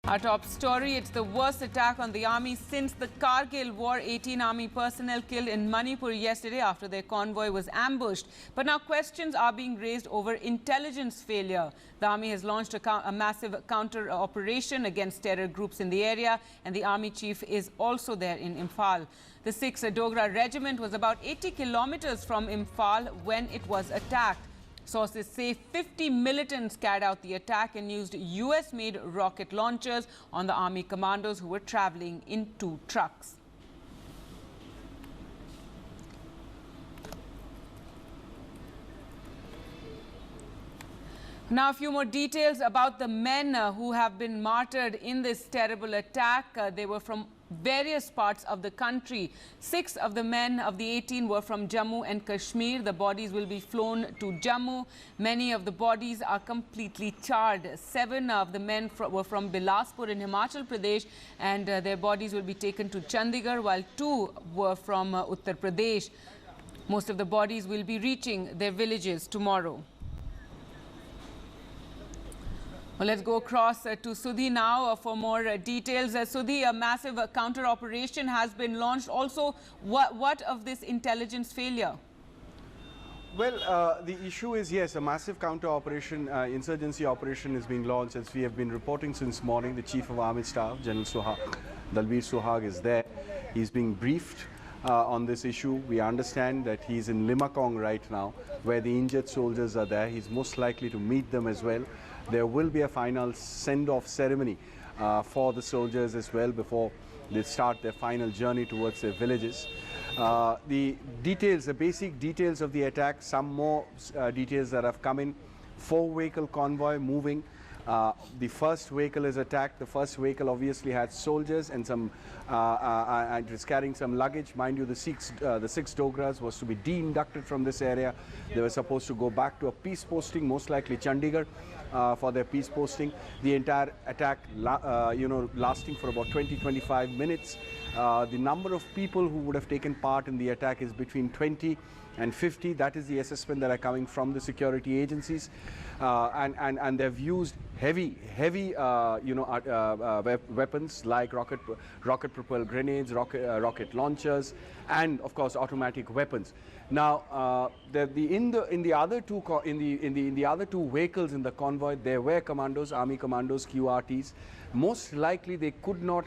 Our top story, it's the worst attack on the army since the Kargil war. 18 army personnel killed in Manipur yesterday after their convoy was ambushed. But now questions are being raised over intelligence failure. The army has launched a massive counter-operation against terror groups in the area, and the army chief is also there in Imphal. The 6th Dogra regiment was about 80 kilometers from Imphal when it was attacked. Sources say 50 militants carried out the attack and used US-made rocket launchers on the army commandos who were traveling in 2 trucks. Now, a few more details about the men who have been martyred in this terrible attack. They were from various parts of the country. 6 of the men of the 18 were from Jammu and Kashmir. The bodies will be flown to Jammu. Many of the bodies are completely charred. 7 of the men were from Bilaspur in Himachal Pradesh, and their bodies will be taken to Chandigarh, while 2 were from Uttar Pradesh. Most of the bodies will be reaching their villages tomorrow. Well, let's go across to Sudhi now for more details. Sudhi, a massive counter-operation has been launched. Also, what of this intelligence failure? Well, the issue is, yes, a massive counter-operation, insurgency operation is being launched. As we have been reporting since morning, the Chief of Army Staff, General Dalbir Suhag, is there. He's being briefed on this issue. We understand that he's in Limakong right now, where the injured soldiers are there. He's most likely to meet them as well. There will be a final send-off ceremony for the soldiers as well before they start their final journey towards their villages. The details, the basic details of the attack, some more details that have come in. 4-vehicle convoy moving. The first vehicle is attacked. The first vehicle obviously had soldiers and some, and is carrying some luggage. Mind you, the six Dogras was to be de-inducted from this area. They were supposed to go back to a peace posting, most likely Chandigarh, for their peace posting. The entire attack, lasting for about 20-25 minutes. The number of people who would have taken part in the attack is between 20 and 50. That is the assessment that are coming from the security agencies, and they've used heavy weapons like rocket propelled grenades, rocket launchers, and of course automatic weapons. Now, in the other two vehicles in the convoy, there were commandos, army commandos, QRTs. Most likely they could not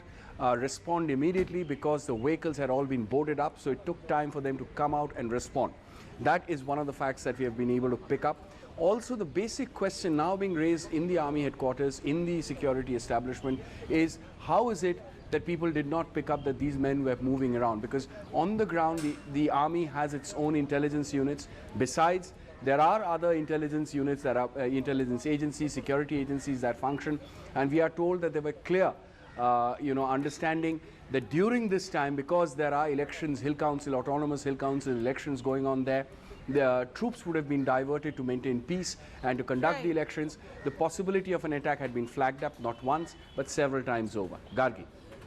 respond immediately because the vehicles had all been boarded up, so it took time for them to come out and respond. That is one of the facts that we have been able to pick up. Also, the basic question now being raised in the army headquarters, in the security establishment, is how is it that people did not pick up that these men were moving around? Because on the ground, the army has its own intelligence units. Besides, there are other intelligence units that are intelligence agencies, security agencies that function, and we are told that they were clear understanding that during this time, because there are elections, Hill Council, autonomous Hill Council elections going on there, the troops would have been diverted to maintain peace and to conduct the elections. The possibility of an attack had been flagged up not once, but several times over. Gargi.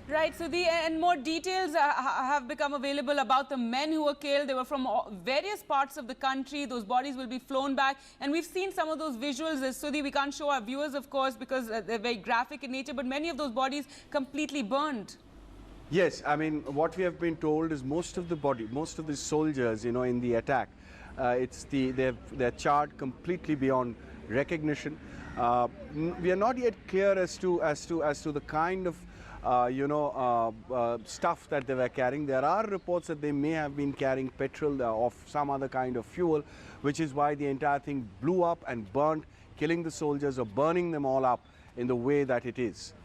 Right, so and more details have become available about the men who were killed. They were from various parts of the country. Those bodies will be flown back. And we've seen some of those visuals. Sudhi, we can't show our viewers, of course, because they're very graphic in nature. But many of those bodies completely burned. Yes, I mean, what we have been told is most of the soldiers, in the attack, they're charred completely beyond recognition. We are not yet clear as to the kind of stuff that they were carrying. There are reports that they may have been carrying petrol or some other kind of fuel, which is why the entire thing blew up and burned, killing the soldiers or burning them all up in the way that it is.